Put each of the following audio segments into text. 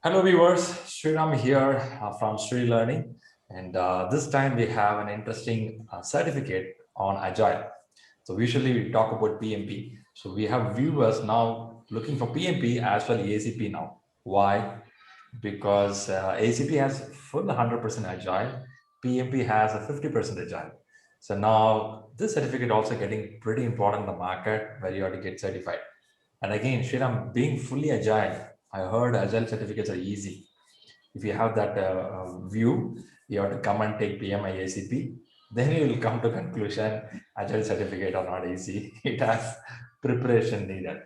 Hello viewers, Sriram here from Sri Learning, and this time we have an interesting certificate on Agile. So usually we talk about PMP. So we have viewers now looking for PMP as well as ACP now. Why? Because ACP has full 100% Agile, PMP has a 50% Agile. So now this certificate also getting pretty important in the market where you have to get certified. And again, Sriram, being fully agile, I heard agile certificates are easy. If you have that view, you have to come and take PMI ACP. Then you will come to conclusion, agile certificate are not easy. It has preparation needed.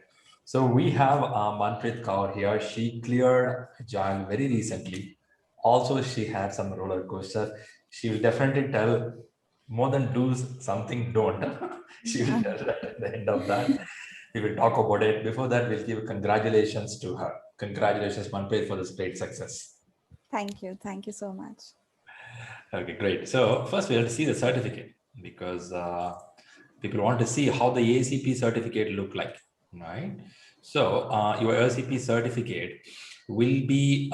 So we have Manpreet Kaur here. She cleared agile very recently. Also, she had some roller coaster. She will definitely tell more than do something, don't. She will tell that at the end of that. We will talk about it. Before that, we'll give congratulations to her. Congratulations, Manpreet, for this great success. Thank you. Thank you so much. Okay, great. So first we have to see the certificate because people want to see how the ACP certificate look like, right? So your ACP certificate will be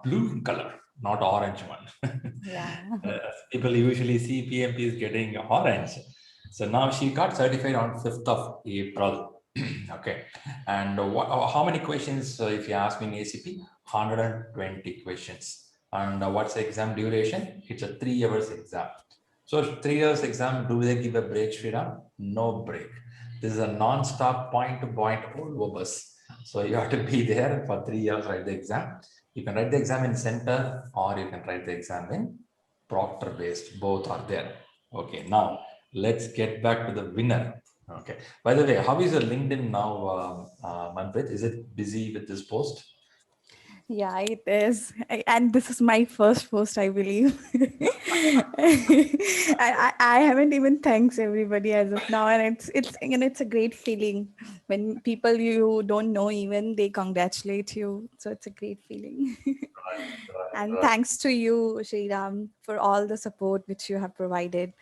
blue in color, not orange one. Yeah. People usually see PMP is getting orange. So now she got certified on 5th of April. Okay. And how many questions, if you ask me in ACP, 120 questions. And what's the exam duration? It's a 3 hours exam. So 3 years exam, do they give a break, Sriram? No break. This is a non-stop point-to-point Volvo bus. So you have to be there for 3 years, write the exam. You can write the exam in center or you can write the exam in proctor based. Both are there. Okay, now let's get back to the winner. Okay. By the way, how is your LinkedIn now, Manpreet? Is it busy with this post? Yeah, it is. And this is my first post, I believe. I haven't even thanks everybody as of now. And it's a great feeling when people you don't know even they congratulate you. So it's a great feeling. Right, And right. thanks to you, Sriram, for all the support which you have provided.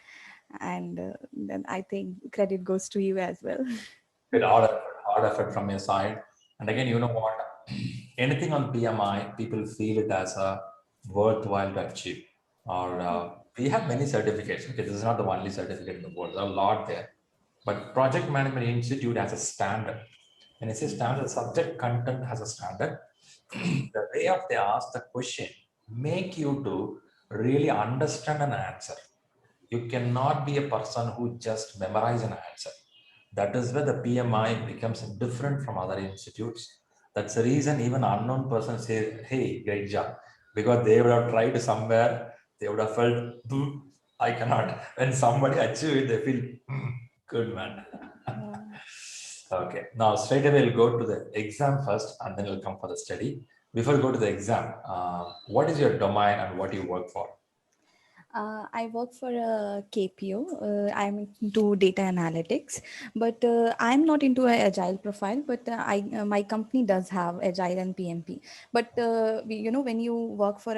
And then I think credit goes to you as well. With hard effort from your side. And again, you know what? Anything on PMI, people feel it as a worthwhile to achieve. Or we have many certificates. Okay, this is not the only certificate in the world. There are a lot there. But Project Management Institute has a standard. When I say standard, subject content has a standard. The way of they ask the question make you to really understand an answer. You cannot be a person who just memorize an answer. That is where the PMI becomes different from other institutes. That's the reason even unknown person say, "Hey, great job," because they would have tried somewhere. They would have felt, "I cannot." When somebody achieve it, they feel, "Good man." Yeah. Okay. Now straight away we'll go to the exam first, and then we'll come for the study. Before we go to the exam, what is your domain and what do you work for? I work for a KPO. I'm into data analytics, but I'm not into an agile profile. But I my company does have agile and PMP. But when you work for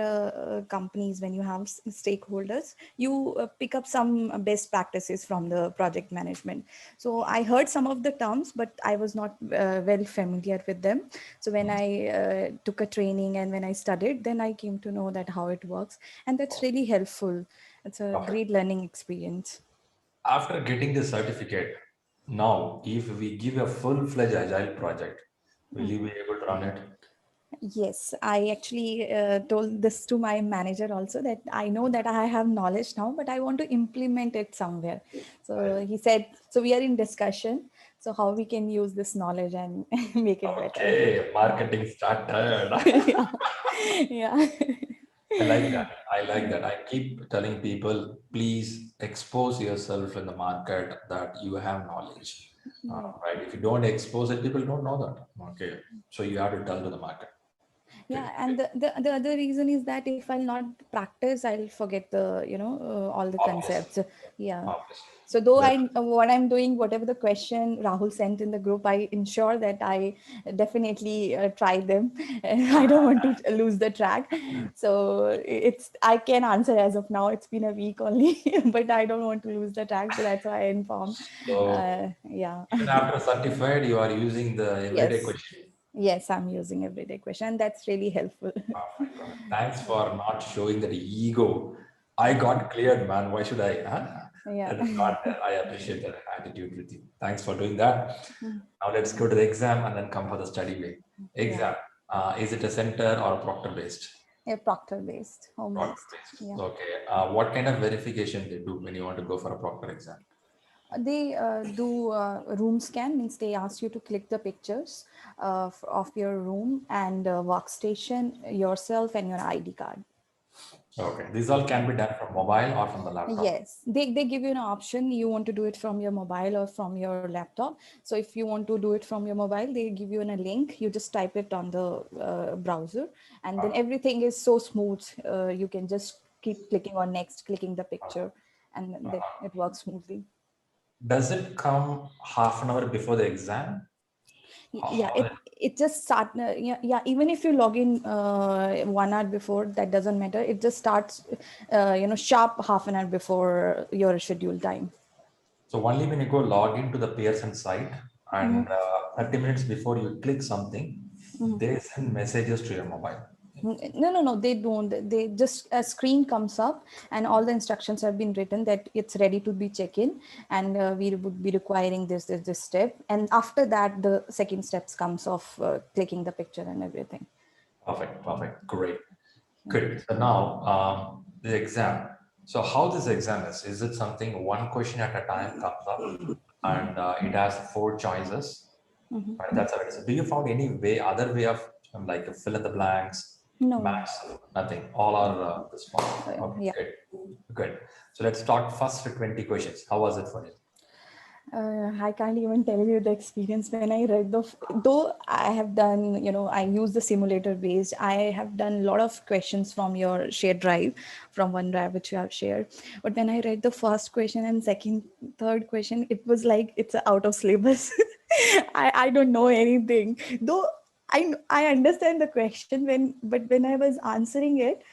companies, when you have stakeholders, you pick up some best practices from the project management. So I heard some of the terms, but I was not well familiar with them. So when I took a training and when I studied, then I came to know that how it works, and that's really helpful. It's a Okay. great learning experience. After getting the certificate, now if we give a full-fledged agile project, will you be able to run it? Yes, I actually told this to my manager also, that I know that I have knowledge now, but I want to implement it somewhere. So he said, so we are in discussion. So how we can use this knowledge and make it better. Okay, marketing started. Yeah. Yeah. I like that. I like that. I keep telling people, please expose yourself in the market that you have knowledge. Right. Right? If you don't expose it, people don't know that. Okay. So you have to tell to the market. Okay. Yeah, and the other reason is that if I'll not practice, I'll forget the all the Obviously. concepts. Yeah. Obviously. So though Very what I'm doing, whatever the question Rahul sent in the group, I ensure that I definitely try them. I don't want to lose the track. So it's I can answer as of now. It's been a week only, but I don't want to lose the track. So that's why I inform. so Yeah. even after certified, you are using the everyday Yes. question. Yes, I'm using everyday question, and that's really helpful. Perfect, perfect. Thanks for not showing that ego. I got cleared, man. Why should I? Huh? Yeah. That is not there. I appreciate that attitude with you. Thanks for doing that. Mm, Now let's go to the exam and then come for the study way. yeah. Exam. Is it a center or a proctor based? Yeah, proctor based, home Proctor based. based. Yeah. Okay. What kind of verification they do when you want to go for a proctor exam? They do room scan, means they ask you to click the pictures of your room and workstation, yourself, and your ID card. Okay. These all can be done from mobile or from the laptop. Yes, they give you an option. You want to do it from your mobile or from your laptop. So if you want to do it from your mobile, they give you a link. You just type it on the browser, and then Okay. everything is so smooth. You can just keep clicking on next, clicking the picture, and then it works smoothly. Does it come half an hour before the exam? Yeah, How it just start. Yeah, even if you log in 1 hour before, that doesn't matter. It just starts, sharp half an hour before your scheduled time. So only when you go log into the Pearson site and Mhm. 30 minutes before you click something, they send messages to your mobile. No, they don't. They just a screen comes up and all the instructions have been written that it's ready to be check-in, and we would be requiring this step. And after that, the second steps comes of clicking the picture and everything. Perfect, perfect, great, Yeah. good. So now the exam. So how this exam is it something one question at a time comes up and it has four choices? Mhm. Right, that's how it is. Do you found any other way of like fill in the blanks, No. max, nothing? All are this one. Okay, Yeah. good, good. So let's start first 20 questions. How was it for you? I can't even tell you the experience when I read though I have done, I use the simulator based. I have done a lot of questions from your shared drive, from OneDrive, which you have shared. But when I read the first question and second, third question, it was like it's out of syllabus. I don't know anything. Though I understand the question but when I was answering it,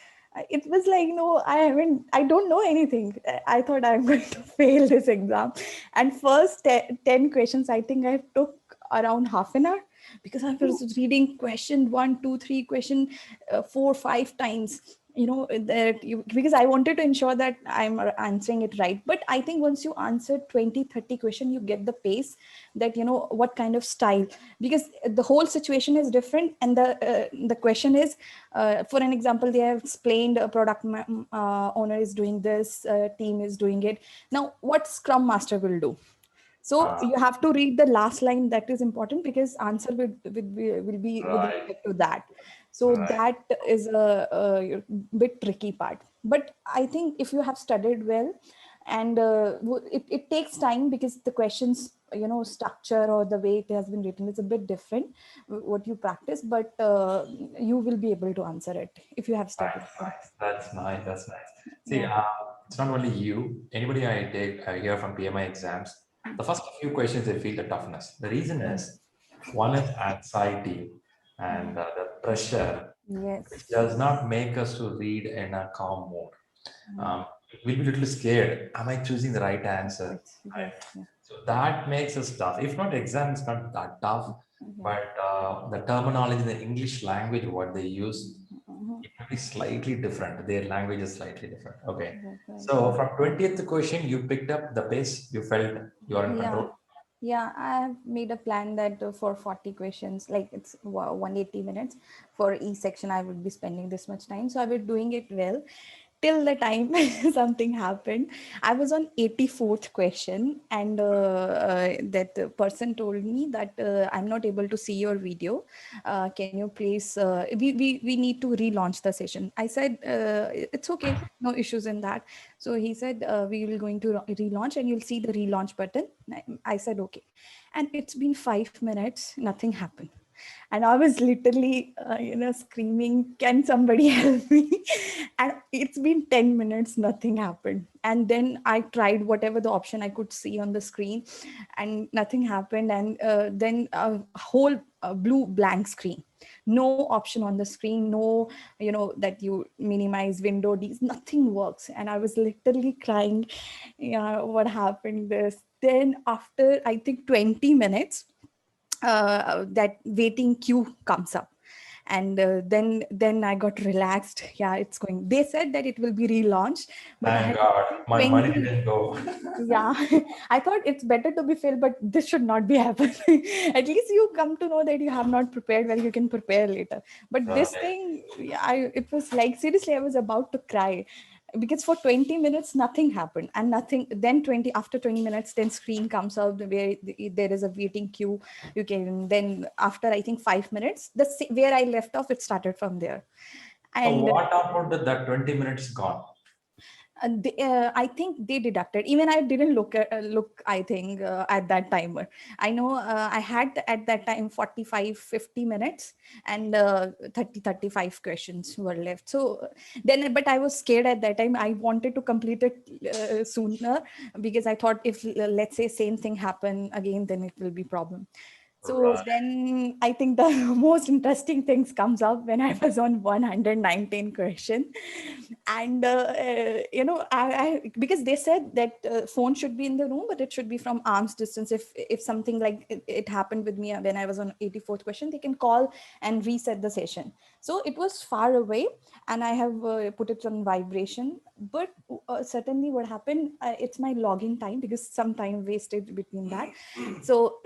it was like, no, I don't know anything. I thought I'm going to fail this exam. And first 10 questions, I think I took around half an hour, because I was reading question one, two, three, question 4, 5 times, because I wanted to ensure that I'm answering it right. But I think once you answer 20, 30 question, you get the pace, that what kind of style, because the whole situation is different. And the question is, for an example, they have explained a owner is doing this, team is doing it. Now what scrum master will do? So Uh, you have to read the last line. That is important, because answer will be with right, respect to that. So right. that is a bit tricky part. But I think if you have studied well, and it takes time, because the questions, structure or the way it has been written is a bit different, what you practice. But you will be able to answer it if you have Nice, studied well. nice. That's nice. That's nice. See, Yeah. it's not only you. Anybody I hear from PMI exams, the first few questions they feel the toughness. The reason is one is anxiety and the pressure, which Yes. does not make us to read in a calm mode. We'll be a little scared. Am I choosing the right answer? Yes. Right. Yes. Yeah. So that makes us tough. If not, exam is not that tough, Yeah. but the terminology, the English language, what they use, Mhm. it will be slightly different. Their language is slightly different. Okay. Right, right, So right. from 20th question, you picked up the pace. You felt you are in Yeah. control. Yeah, I have made a plan that for 40 questions, like it's 180 minutes for each section, I would be spending this much time. So I was doing it well till the time something happened. I was on 84th question, and that person told me that I'm not able to see your video. Can you please, we need to relaunch the session. I said, it's okay, no issues in that. So he said, we will going to relaunch, and you'll see the relaunch button. I said, okay. And it's been 5 minutes, nothing happened. And I was literally, screaming, "Can somebody help me?" And it's been 10 minutes, nothing happened. And then I tried whatever the option I could see on the screen, and nothing happened. And then a whole blue blank screen, no option on the screen, no, that you minimize window Ds, nothing works. And I was literally crying. Yeah, what happened this? Then after, I think, 20 minutes, that waiting queue comes up. And then I got relaxed. Yeah, it's going. They said that it will be relaunched, but I Thank had God, my money 20. didn't go. Yeah, I thought it's better to be failed, but this should not be happening. At least you come to know that you have not prepared well, you can prepare later. But this Right. thing, yeah, it was like seriously, I was about to cry because for 20 minutes nothing happened, and nothing. Then 20 after 20 minutes, then screen comes out where there is a waiting queue. You can then after I think 5 minutes, where I left off, it started from there. So And what about that 20 minutes gone? I think they deducted. Even I didn't look. I think at that timer, I know I had at that time 45, 50 minutes, and 30, 35 questions were left. So then, but I was scared at that time. I wanted to complete it sooner because I thought if let's say same thing happen again, then it will be problem. So Right. then I think the most interesting things comes up when I was on 119 question. And I because they said that phone should be in the room, but it should be from arm's distance. If something like it happened with me when I was on 84th question, they can call and reset the session. So it was far away, and I have put it on vibration. But certainly what happened, it's my login time because some time wasted between that. So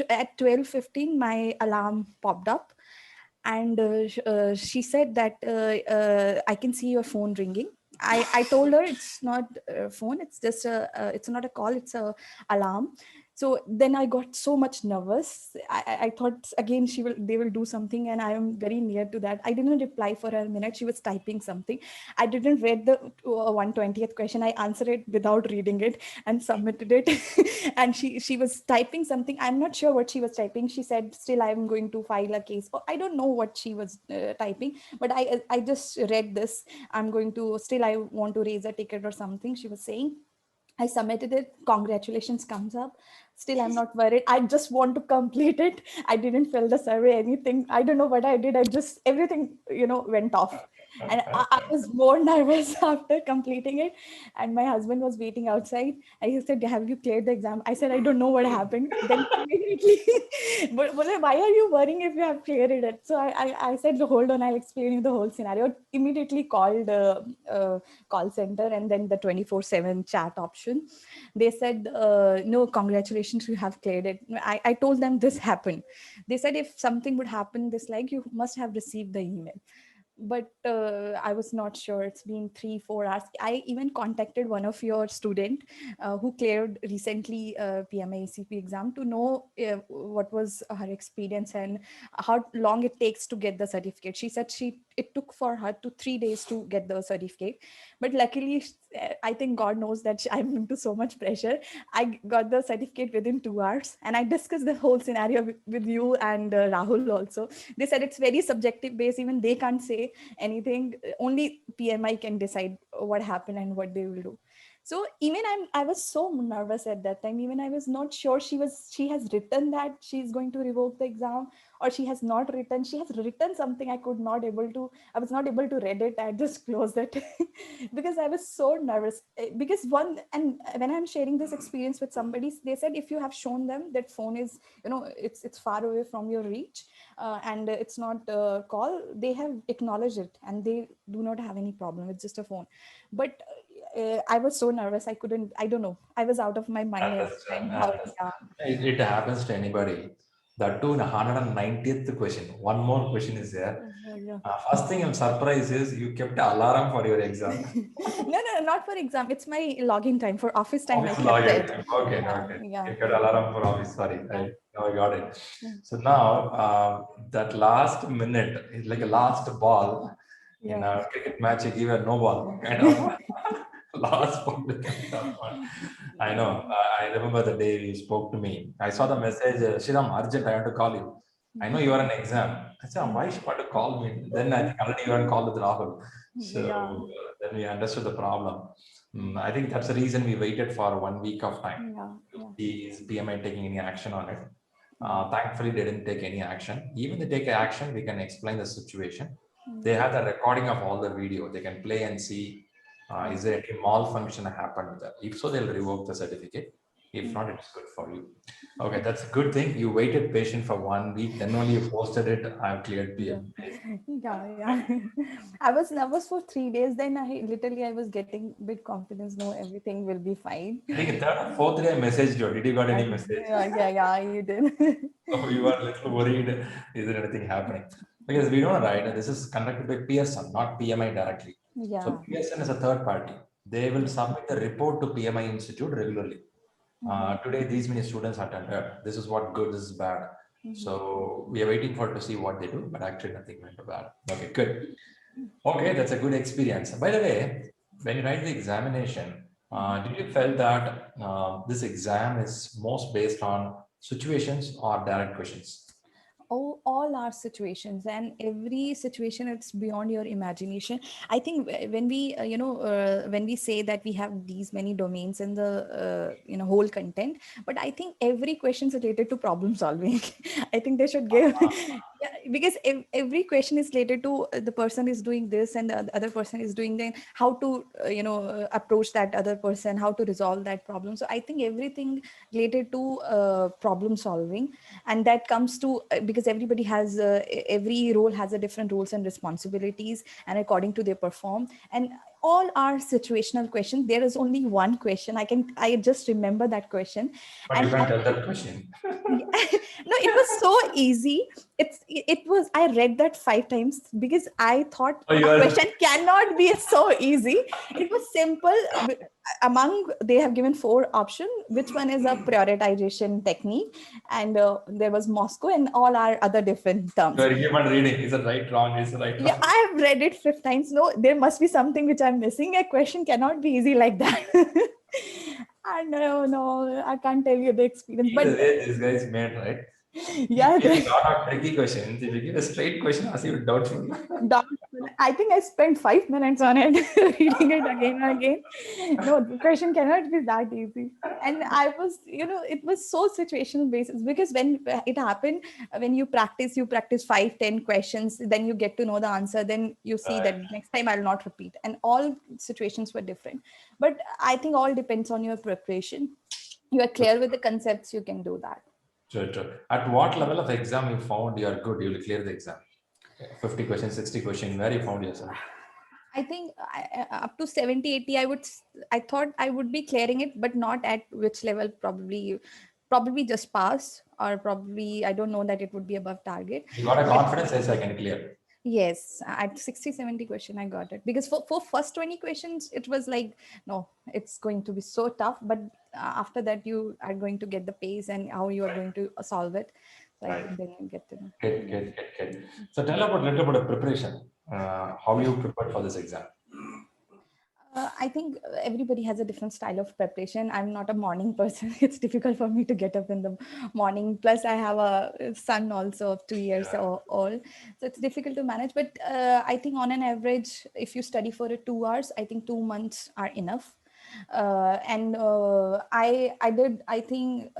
at 12:15 my alarm popped up, and she said that I can see your phone ringing. I told her it's not a phone, it's just it's not a call, it's a alarm. So then I got so much nervous. I thought again they will do something, and I am very near to that. I didn't reply for a minute. She was typing something. I didn't read the 120th question. I answered it without reading it and submitted it. And she was typing something. I'm not sure what she was typing. She said still I'm going to file a case. Oh, I don't know what she was typing, but I just read this. I'm going to still I want to raise a ticket or something she was saying. I submitted it. Congratulations comes up. Still, I'm not worried. I just want to complete it. I didn't fill the survey, anything. I don't know what I did. I just, everything, went off. And I was more nervous after completing it. And my husband was waiting outside. I said, have you cleared the exam? I said, I don't know what happened. Then immediately, but why are you worrying if you have cleared it? So I said, hold on, I'll explain you the whole scenario. Immediately called call center, and then the 24/7 chat option. They said no, congratulations, you have cleared it. I told them this happened. They said if something would happen this, like, you must have received the email. But I was not sure. It's been 3-4 hours. I even contacted one of your student who cleared recently PMA exam to know what was her experience and how long it takes to get the certificate. She said it took for her to 3 days to get the certificate, but luckily I think God knows that I'm into so much pressure. I got the certificate within 2 hours, and I discussed the whole scenario with you and Rahul also. They said it's very subjective based. Even they can't say anything. Only PMI can decide what happened and what they will do. So even I was so nervous at that time. Even I was not sure she has written that she's going to revoke the exam, or she has not written. She has written something. I was not able to read it. I just closed it because I was so nervous. Because when I'm sharing this experience with somebody, they said if you have shown them that phone is, it's far away from your reach, and it's not a call, they have acknowledged it and they do not have any problem. It's just a phone. But I was so nervous. I don't know. I was out of my mind at the Understand. time. How, Understand. yeah. It happens to anybody. That too in 190th question. One more question is there. Yeah. First thing I'm surprised is you kept an alarm for your exam. No, not for exam. It's my login time. For office time, I Office kept login it. time. Okay, Yeah, okay. yeah, You kept alarm for office. Sorry, yeah. now I got it. Mm. So now that last minute is like a last ball in Yeah. a cricket match. You give a no ball kind of last ball kind of one. I know. I remember the day you spoke to me. I saw the message, Shriram, urgent, I want to call you. I know you are in exam. I said, why she want to call me? Then I think already you are called with Rahul. So Yeah, then we understood the problem. I think that's the reason we waited for 1 week of time yeah, to yeah. see is PMI taking any action on it. Mm, Thankfully, they didn't take any action. Even they take action, we can explain the situation. mm, They have the recording of all the video. They can play and see mm. is there any malfunction happened with that. If so, they'll revoke the certificate. If not, it's good for you. Okay, that's a good thing. You waited patient for 1 week, then only you posted it. I've cleared Yeah, PM. yeah. I was nervous for 3 days. Then I was getting bit confidence. No, everything will be fine. I think third or fourth day I messaged you. Did you got any message? Yeah, you did. So you are a little worried. Is there anything happening? Because we don't know, right? This is conducted by Pearson, not PMI directly. So Yeah. Pearson is a third party. They will submit the report to PMI Institute regularly. Today, these many students attended. This is what good, this is bad. So we are waiting for to see what they do, but actually nothing went bad. Okay, good. Okay, that's a good experience. By the way, when you write the examination, did you felt that this exam is most based on situations or direct questions? All our situations, and every situation, it's beyond your imagination. I think when we when we say that we have these many domains in the whole content, but I think every question is related to problem solving. I think they should give yeah, because every question is related to the person is doing this and the other person is doing that, how to approach that other person, how to resolve that problem. So I think everything related to problem solving, and that comes to because everybody has every role has a different roles and responsibilities, and according to they perform. And all are situational questions. There is only one question I just remember that question. But you And can't tell that question. yeah. No, it was so easy. It was, I read that 5 times because I thought Oh, you a are. question cannot be so easy. It was simple. Among, they have given 4 options. Which one is a prioritization technique? And there was Moscow and all our other different You terms. are human reading. Is it right, wrong? Is it right, Yeah, wrong? I have read it 5 times. No, there must be something which I'm missing. A question cannot be easy like that. I know, no, I can't tell you the experience, See but the way this guy is made, right? He yeah, gave a lot of tricky questions. If you give a straight question, as you doubtful. doubtful. I think I spent 5 minutes on it, reading it again and again. No, the question cannot be that easy. And I was, it was so situational basis, because when it happened, when you practice 5, 10 questions, then you get to know the answer. Then you see Right. that next time I'll not repeat. And all situations were different. But I think all depends on your preparation. You are clear with the concepts, you can do that. True, true. At what level of exam you found you are good, you will clear the exam? 50 questions, 60 questions, where you found yourself? I think up to 70, 80, I thought I would be clearing it, but not at which level, probably just pass, or probably, I don't know that it would be above target. You got a But confidence, yes, I can clear. yes, at 60, 70 question, I got it. Because for first 20 questions, it was like, no, it's going to be so tough. But after that, you are going to get the pace and how you are going to solve it. So I Right. think then you get to know. Good, good, good, good. So tell about a little bit of preparation. How you prepared for this exam? I think everybody has a different style of preparation. I'm not a morning person. It's difficult for me to get up in the morning. Plus, I have a son also of 2 years Yeah. old. So it's difficult to manage. But I think on an average, if you study for 2 hours, I think 2 months are enough. And I did, I think,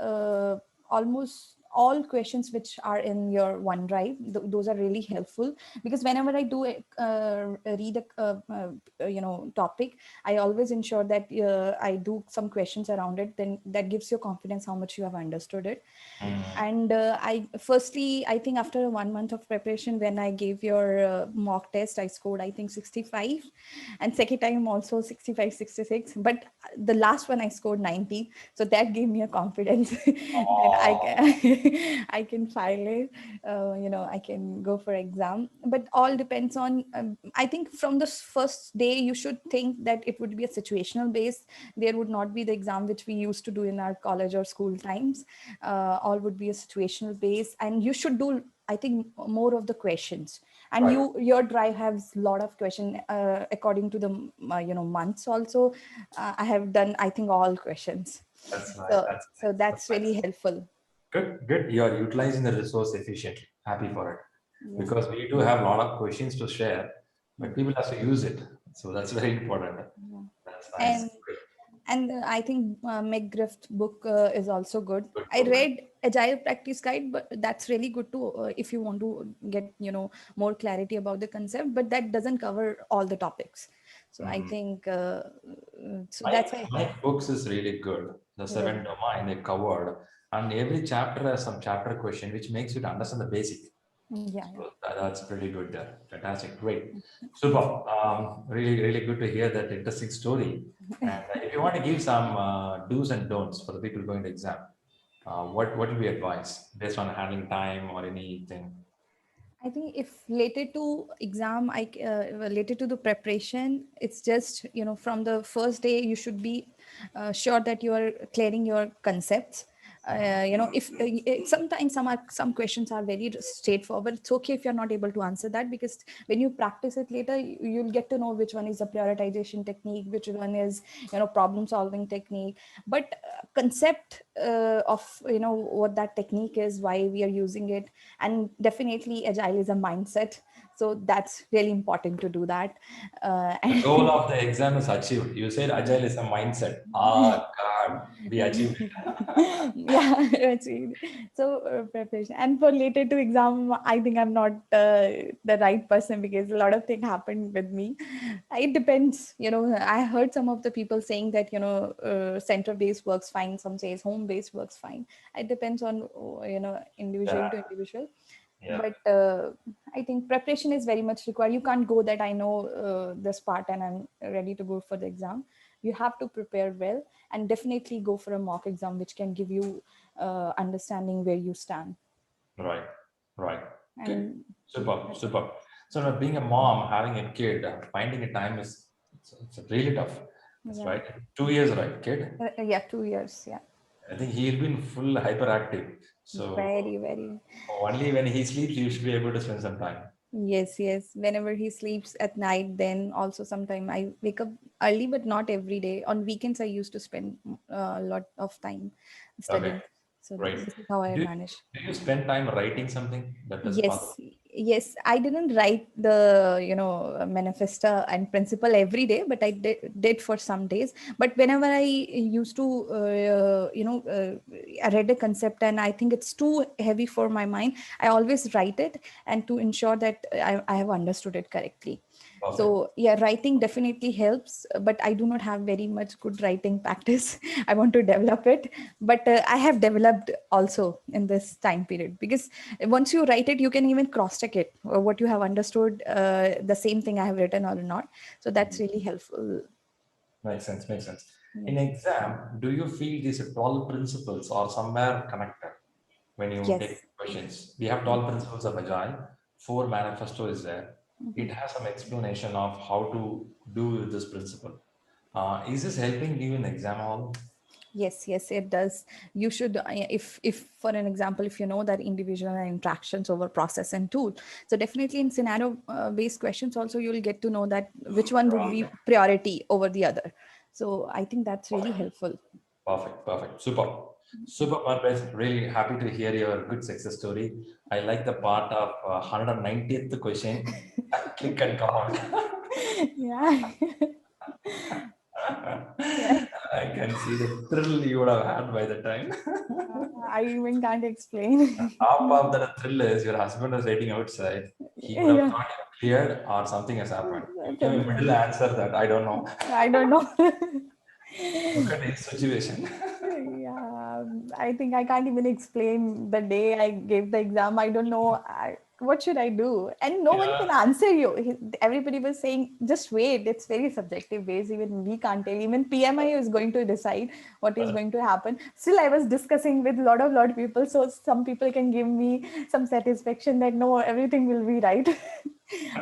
almost all questions which are in your OneDrive. Those are really helpful, because whenever I do read a topic, I always ensure that I do some questions around it. Then that gives you confidence how much you have understood it. Mm, And I think after 1 month of preparation, when I gave your mock test, I scored, I think, 65, and second time also 65, 66. But the last one I scored 90. So that gave me a confidence that I oh, can, I can file it, I can go for exam. But all depends on, I think from the first day, you should think that it would be a situational base. There would not be the exam which we used to do in our college or school times. All would be a situational base, and you should do, I think, more of the questions. And right. your drive has a lot of question according to the months also. I have done, I think, all questions. That's nice. So That's so nice. That's that's really nice. helpful. Good, good. You are utilizing the resource efficiently. Happy for it. Yeah. Because we do have a lot of questions to share, but Mm. people have to use it. So that's very important. Yeah. That's nice. and Good, and I think McGriff book is also good. good I book. read Agile Practice Guide, but that's really good too, if you want to get more clarity about the concept. But that doesn't cover all the topics. So I think so that's Mike, why. Mike books is really good. The seven Right. domain they covered, and every chapter has some chapter question, which makes you to understand the basic. Yeah, yeah. So that's pretty good there. Fantastic, great, super. Really, really good to hear that interesting story. And if you want to give some do's and don'ts for the people going to exam, what would be advice based on handling time or anything? I think if related to exam, related to the preparation, it's just, from the first day, you should be sure that you are clearing your concepts. If sometimes some questions are very straightforward, it's okay if you're not able to answer that, because when you practice it later, you'll get to know which one is a prioritization technique, which one is, problem solving technique. But concept of, what that technique is, why we are using it, and definitely agile is a mindset, so that's really important to do that. The goal And of the exam is achieved. You said agile is a mindset. Ah, God, we achieved it. yeah, that's it. So preparation, and for related to exam, I think I'm not the right person, because a lot of things happened with me. It depends, I heard some of the people saying that, center based works fine, some says home based works fine. It depends on, individual Yeah, to individual. yeah, But I think preparation is very much required. You can't go that I know this part and I'm ready to go for the exam. You have to prepare well, and definitely go for a mock exam, which can give you understanding where you stand. right, right. Good, And super, that's it. super. So now being a mom, having a kid, finding a time is it's really tough. That's Yeah. right. 2 years, right, kid? Yeah, 2 years. Yeah. I think he'll be in full hyperactive. So Very, very. only when he sleeps, you should be able to spend some time. Yes, yes. Whenever he sleeps at night, then also sometime I wake up early, but not every day. On weekends, I used to spend a lot of time Okay, studying. So great. this is how I Do, manage. do you spend time writing something? That is possible. Yes, yes. I didn't write the, manifesto and principle every day, but I did for some days. But whenever I used to, I read a concept and I think it's too heavy for my mind, I always write it, and to ensure that I have understood it correctly. Perfect. So yeah, writing definitely helps, but I do not have very much good writing practice. I want to develop it, but I have developed also in this time period, because once you write it, you can even cross check it, what you have understood, the same thing I have written or not. So that's really helpful. Makes sense, makes sense. In Yes, exam, do you feel these 12 principles are somewhere connected when you take yes. questions? We have 12 principles of Agile, four manifesto is there. It has some explanation of how to do this principle. Is this helping you in exam hall? Yes, yes, it does. You should, if for an example, if you know that individual interactions over process and tool, so definitely in scenario based questions also, you'll get to know that which one would be priority over the other. So I think that's really Perfect, helpful. perfect, perfect. Super. Super, Manpreet. Really happy to hear your good success story. I like the part of 190th question. Click and come out. Yeah. Yeah. I can see the thrill you would have had by the time. I even can't explain. Top of that thrill is your husband was waiting outside. He would have Yeah. thought you cleared or something has happened. You That's gave a middle funny. answer that I don't know. I don't know. Look at his situation. Yeah, I think I can't even explain the day I gave the exam. I don't know. What should I do? And no one Yeah. can answer you. Everybody was saying, just wait. It's very subjective based. Even we can't tell. Even PMI is going to decide what is going to happen. Still, I was discussing with lot of people. So some people can give me some satisfaction that no, everything will be right.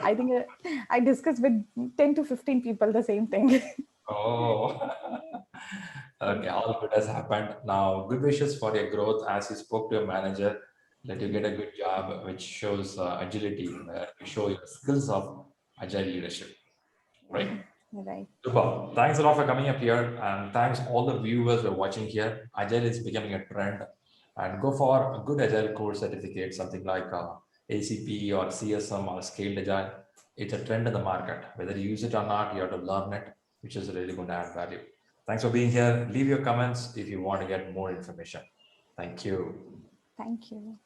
I think I discussed with 10 to 15 people the same thing. Oh. Okay, all good has happened. Now, good wishes for your growth as you spoke to your manager. Let you get a good job, which shows agility, where you show your skills of agile leadership. Right? Right. Super. Thanks a lot for coming up here, and thanks all the viewers who are watching here. Agile is becoming a trend, and go for a good Agile course certificate, something like ACP or CSM or Scaled Agile. It's a trend in the market. Whether you use it or not, you have to learn it, which is really going to add value. Thanks for being here. Leave your comments if you want to get more information. Thank you. Thank you.